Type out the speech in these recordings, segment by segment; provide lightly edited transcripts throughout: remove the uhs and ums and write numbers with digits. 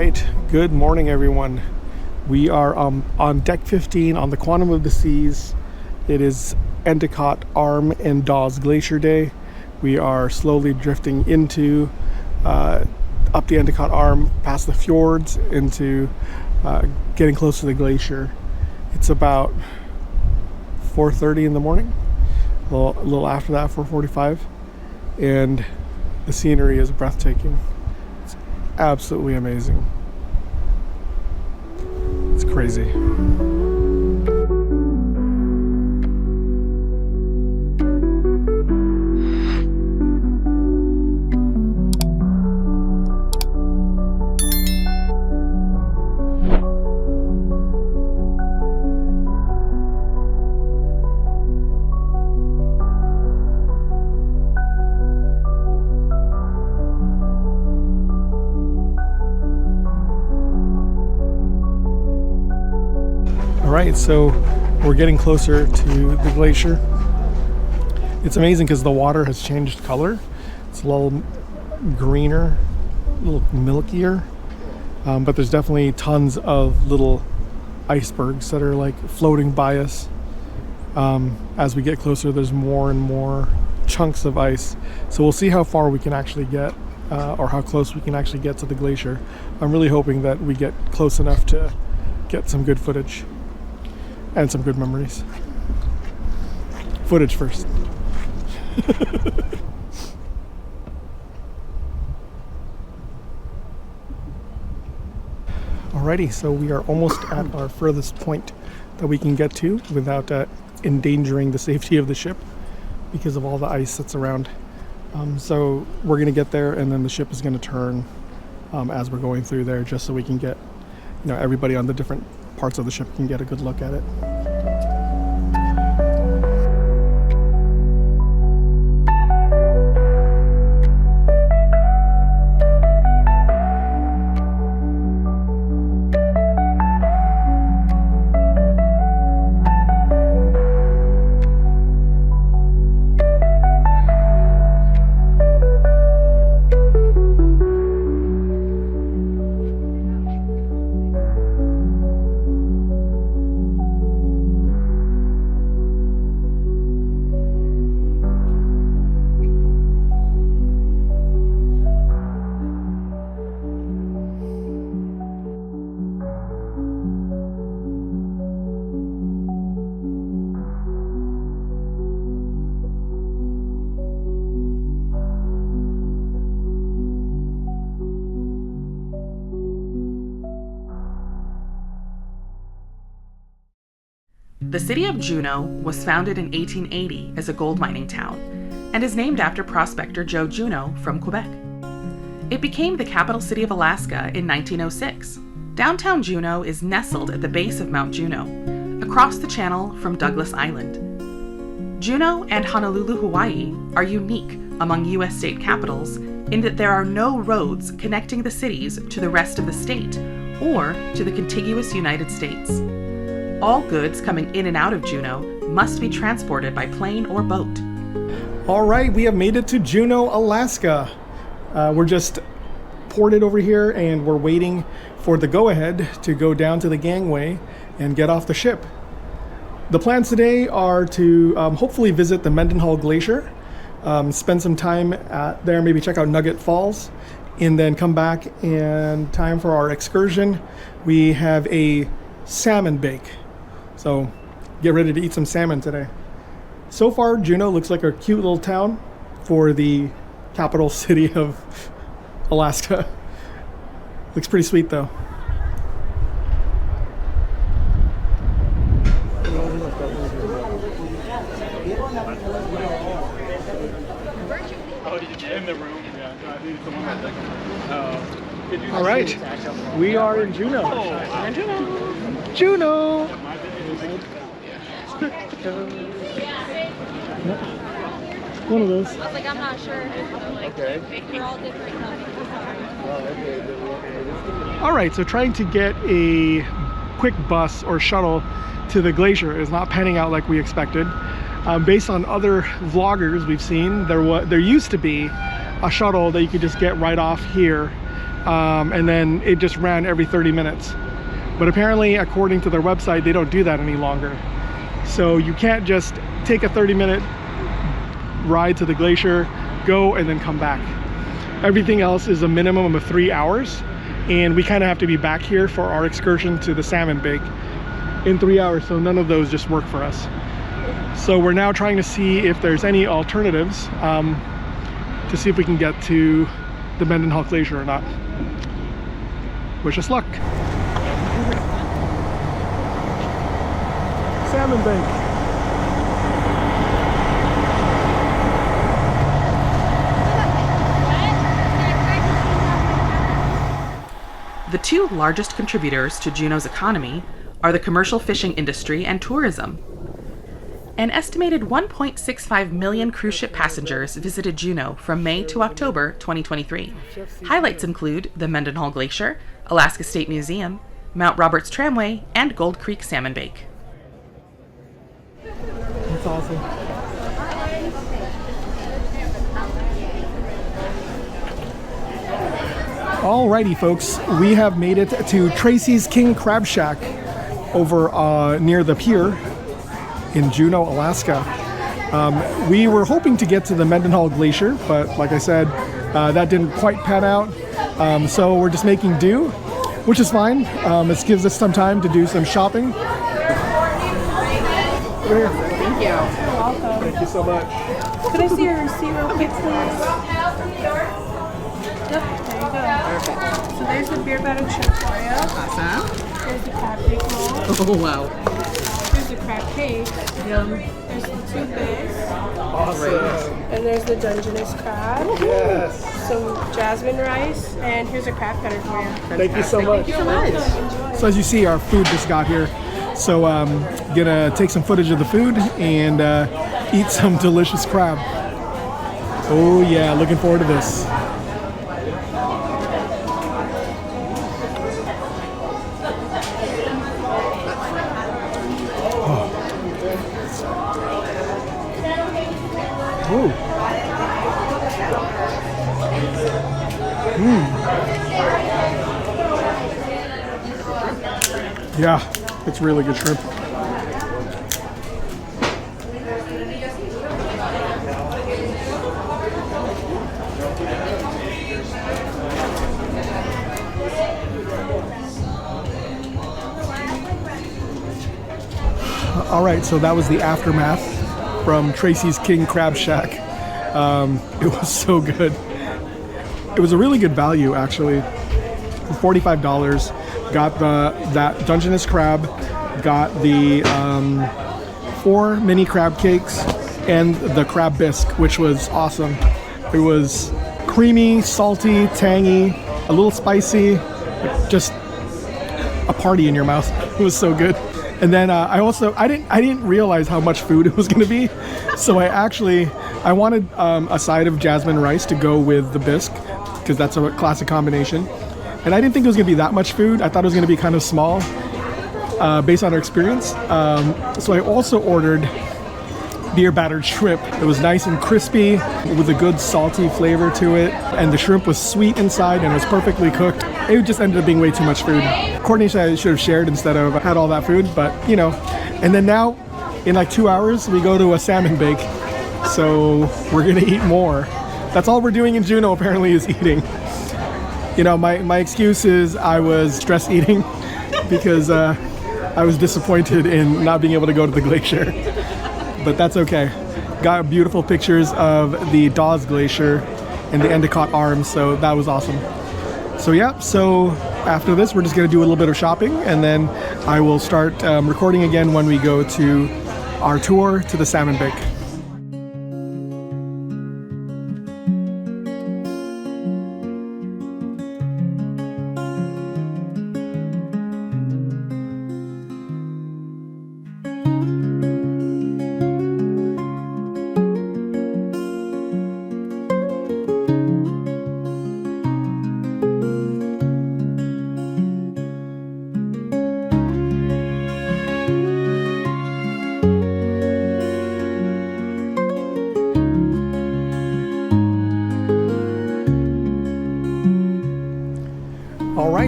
right, good morning everyone. We are on deck 15 on the Quantum of the Seas. It is Endicott Arm and Dawes Glacier Day. We are slowly drifting into up the Endicott Arm, past the fjords, into getting close to the glacier. It's about 4:30 in the morning, a little after that, 4:45, and the scenery is breathtaking. It's absolutely amazing. It's crazy. Alright, so we're getting closer to the glacier. It's amazing because the water has changed color. It's a little greener, a little milkier, but there's definitely tons of little icebergs that are like floating by us. As we get closer, there's more and more chunks of ice. So we'll see how far we can actually get, or how close we can actually get to the glacier. I'm really hoping that we get close enough to get some good footage. And some good memories. Footage first. Alrighty, so we are almost at our furthest point that we can get to without endangering the safety of the ship because of all the ice that's around. So we're going to get there, and then the ship is going to turn as we're going through there, just so we can get, everybody on the different parts of the ship can get a good look at it. The city of Juneau was founded in 1880 as a gold mining town and is named after prospector Joe Juneau from Quebec. It became the capital city of Alaska in 1906. Downtown Juneau is nestled at the base of Mount Juneau, across the channel from Douglas Island. Juneau and Honolulu, Hawaii are unique among U.S. state capitals in that there are no roads connecting the cities to the rest of the state or to the contiguous United States. All goods coming in and out of Juneau must be transported by plane or boat. All right, we have made it to Juno, Alaska. We're just ported over here, and we're waiting for the go-ahead to go down to the gangway and get off the ship. The plans today are to hopefully visit the Mendenhall Glacier, spend some time there, maybe check out Nugget Falls, and then come back in time for our excursion. We have a salmon bake. So get ready to eat some salmon today. So far, Juneau looks like a cute little town for the capital city of Alaska. Looks pretty sweet though. In the room, yeah. All right, we are in Juneau. We're in Juneau. Juneau. One of those. I was like, I'm not sure. Okay. They're all different. All right, so trying to get a quick bus or shuttle to the glacier is not panning out like we expected. Based on other vloggers we've seen, there used to be a shuttle that you could just get right off here and then it just ran every 30 minutes. But apparently, according to their website, they don't do that any longer. So you can't just take a 30-minute ride to the glacier, go, and then come back. Everything else is a minimum of 3 hours, and we kind of have to be back here for our excursion to the salmon bake in 3 hours, so none of those just work for us. So we're now trying to see if there's any alternatives to see if we can get to the Mendenhall Glacier or not. Wish us luck. Salmon bake. The two largest contributors to Juneau's economy are the commercial fishing industry and tourism. An estimated 1.65 million cruise ship passengers visited Juneau from May to October 2023. Highlights include the Mendenhall Glacier, Alaska State Museum, Mount Roberts Tramway, and Gold Creek Salmon Bake. That's awesome. Alrighty, folks, we have made it to Tracy's King Crab Shack over near the pier in Juneau, Alaska. We were hoping to get to the Mendenhall Glacier, but like I said, that didn't quite pan out. So we're just making do, which is fine. This gives us some time to do some shopping. Over here. Thank you. You're welcome. Thank you so much. Could I see your receipt real quick, please? Yep, there you go. Perfect. So there's the beer battered shrimp for you. Awesome. There's the crab cake roll. Oh, wow. There's the crab cake. Yum. There's the two bits. Awesome. And there's the Dungeness crab. Yes. Some jasmine rice. And here's a crab cutter for you. Thank you so much. Thank you so much. Enjoy. So as you see, our food just got here. So gonna take some footage of the food and eat some delicious crab. Oh yeah, looking forward to this. Oh. Ooh. Yeah, it's really good shrimp. All right, so that was the aftermath from Tracy's King Crab Shack. It was so good. It was a really good value, actually. For $45, got that Dungeness crab, got the 4 mini crab cakes, and the crab bisque, which was awesome. It was creamy, salty, tangy, a little spicy, just a party in your mouth. It was so good. And then I didn't realize how much food it was going to be, so I wanted a side of jasmine rice to go with the bisque, because that's a classic combination. And I didn't think it was going to be that much food. I thought it was going to be kind of small, based on our experience. So I also ordered beer battered shrimp. It was nice and crispy with a good salty flavor to it, and the shrimp was sweet inside and it was perfectly cooked. It just ended up being way too much food. Courtney said I should have shared instead of had all that food, but you know. And then now, in like 2 hours, we go to a salmon bake. So we're gonna eat more. That's all we're doing in Juneau apparently, is eating. You know, my excuse is I was stress eating because I was disappointed in not being able to go to the glacier. But that's okay. Got beautiful pictures of the Dawes Glacier and the Endicott Arm, so that was awesome. So yeah, so after this we're just gonna do a little bit of shopping, and then I will start recording again when we go to our tour to the salmon bake.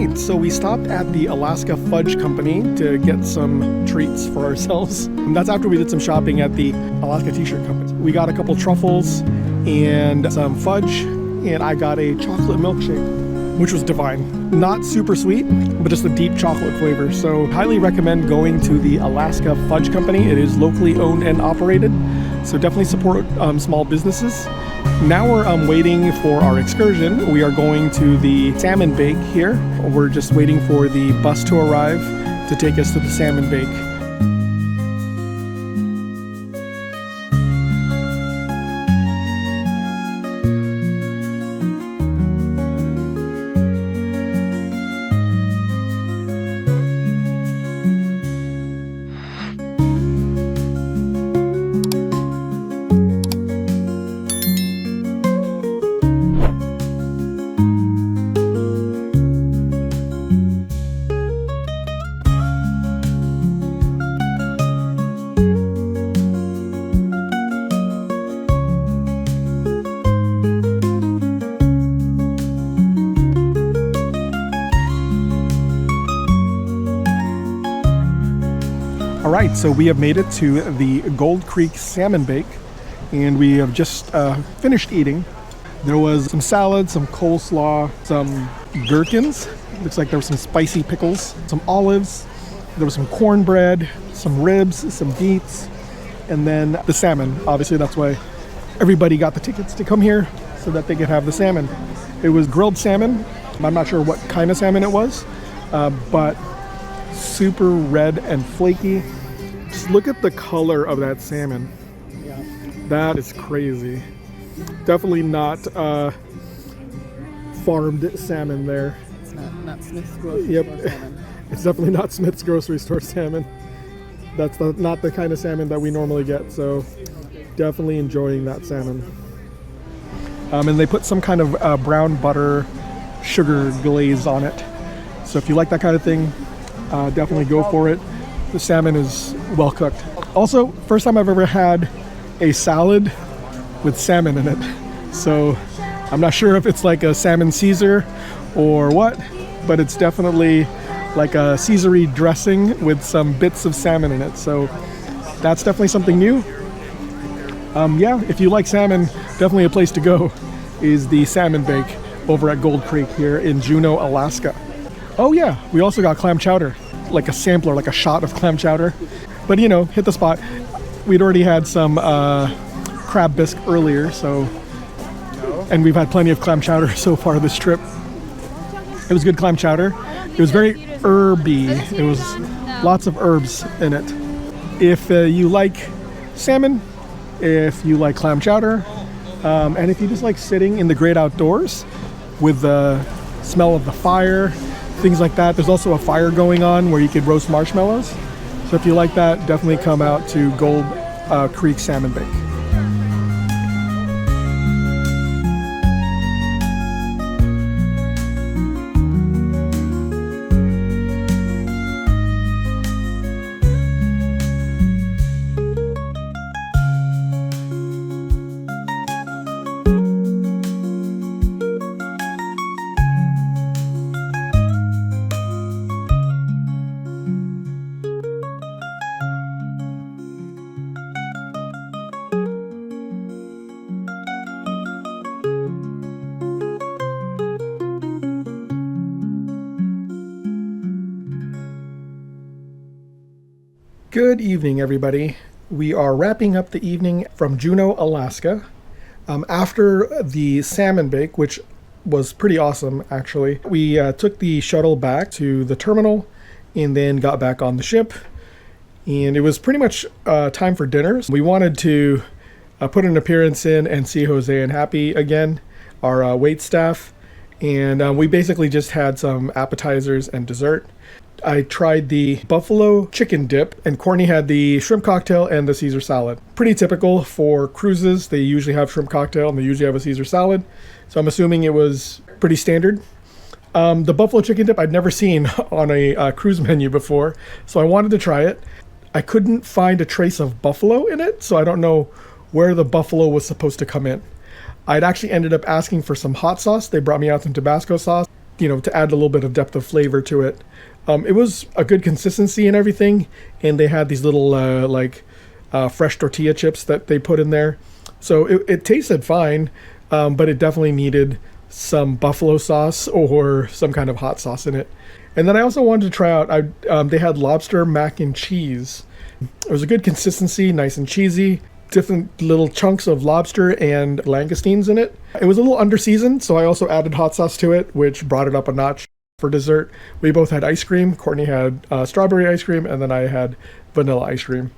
right, so we stopped at the Alaska Fudge Company to get some treats for ourselves. And that's after we did some shopping at the Alaska T-shirt company. We got a couple truffles and some fudge, and I got a chocolate milkshake, which was divine. Not super sweet, but just a deep chocolate flavor. So highly recommend going to the Alaska Fudge Company. It is locally owned and operated, so definitely support small businesses. Now we're waiting for our excursion. We are going to the Salmon Bake here. We're just waiting for the bus to arrive to take us to the Salmon Bake. All right, so we have made it to the Gold Creek Salmon Bake, and we have just finished eating. There was some salad, some coleslaw, some gherkins. Looks like there were some spicy pickles, some olives. There was some cornbread, some ribs, some beets, and then the salmon. Obviously, that's why everybody got the tickets to come here, so that they could have the salmon. It was grilled salmon. I'm not sure what kind of salmon it was, but super red and flaky. Just look at the color of that salmon. Yeah. That is crazy. Definitely not farmed salmon there. It's not Smith's grocery Yep. store salmon. It's definitely not Smith's grocery store salmon. That's not the kind of salmon that we normally get, so definitely enjoying that salmon. And they put some kind of brown butter sugar glaze on it. So if you like that kind of thing, definitely go for it. The salmon is well cooked. Also, first time I've ever had a salad with salmon in it. So I'm not sure if it's like a salmon Caesar or what, but it's definitely like a Caesar-y dressing with some bits of salmon in it. So that's definitely something new. Yeah, if you like salmon, definitely a place to go is the Salmon Bake over at Gold Creek here in Juneau, Alaska. Oh yeah, we also got clam chowder, like a sampler, like a shot of clam chowder. But you know, hit the spot. We'd already had some crab bisque earlier, so, and we've had plenty of clam chowder so far this trip. It was good clam chowder. It was very herby. It was lots of herbs in it. If you like salmon, if you like clam chowder, and if you just like sitting in the great outdoors with the smell of the fire, things like that. There's also a fire going on where you could roast marshmallows. So if you like that, definitely come out to Gold Creek Salmon Bake. Good evening, everybody. We are wrapping up the evening from Juneau, Alaska. After the Salmon Bake, which was pretty awesome, actually, we took the shuttle back to the terminal and then got back on the ship. And it was pretty much time for dinner. We wanted to put an appearance in and see Jose and Happy again, our wait staff. And we basically just had some appetizers and dessert. I tried the buffalo chicken dip, and Courtney had the shrimp cocktail and the Caesar salad. Pretty typical for cruises. They usually have shrimp cocktail and they usually have a Caesar salad. So I'm assuming it was pretty standard. The buffalo chicken dip I'd never seen on a cruise menu before, so I wanted to try it. I couldn't find a trace of buffalo in it, so I don't know where the buffalo was supposed to come in. I'd actually ended up asking for some hot sauce. They brought me out some Tabasco sauce. to add a little bit of depth of flavor to it. It was a good consistency and everything, and they had these little fresh tortilla chips that they put in there. So it tasted fine, but it definitely needed some buffalo sauce or some kind of hot sauce in it. And then I also wanted to try out, they had lobster mac and cheese. It was a good consistency, nice and cheesy. Different little chunks of lobster and langoustines in it. It was a little under-seasoned, so I also added hot sauce to it, which brought it up a notch. For dessert, we both had ice cream. Courtney had strawberry ice cream, and then I had vanilla ice cream.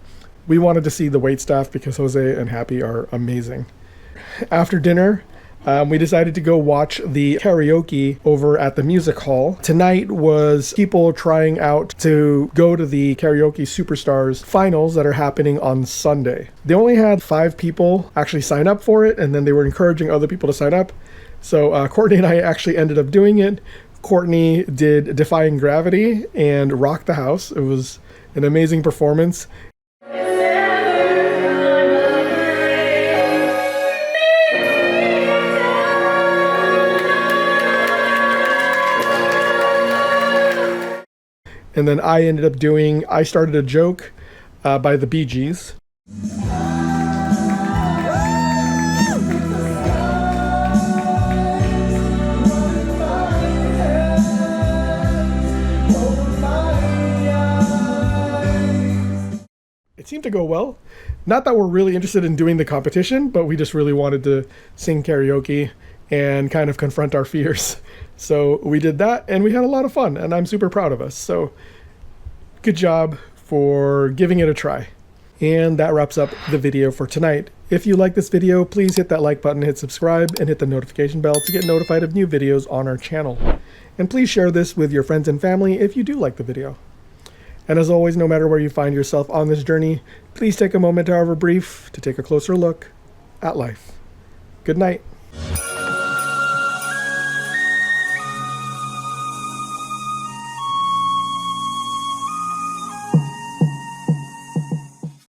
We wanted to see the waitstaff because Jose and Happy are amazing. After dinner, we decided to go watch the karaoke over at the music hall. Tonight was people trying out to go to the Karaoke Superstars finals that are happening on Sunday. They only had 5 people actually sign up for it, and then they were encouraging other people to sign up. So Courtney and I actually ended up doing it. Courtney did Defying Gravity and rocked the house. It was an amazing performance. And then I ended up doing I Started a Joke by the Bee Gees. It seemed to go well. Not that we're really interested in doing the competition, but we just really wanted to sing karaoke and kind of confront our fears. So we did that, and we had a lot of fun, and I'm super proud of us. So good job for giving it a try. And that wraps up the video for tonight. If you like this video, please hit that like button, hit subscribe, and hit the notification bell to get notified of new videos on our channel. And please share this with your friends and family if you do like the video. And as always, no matter where you find yourself on this journey, please take a moment, however brief, to take a closer look at life. Good night.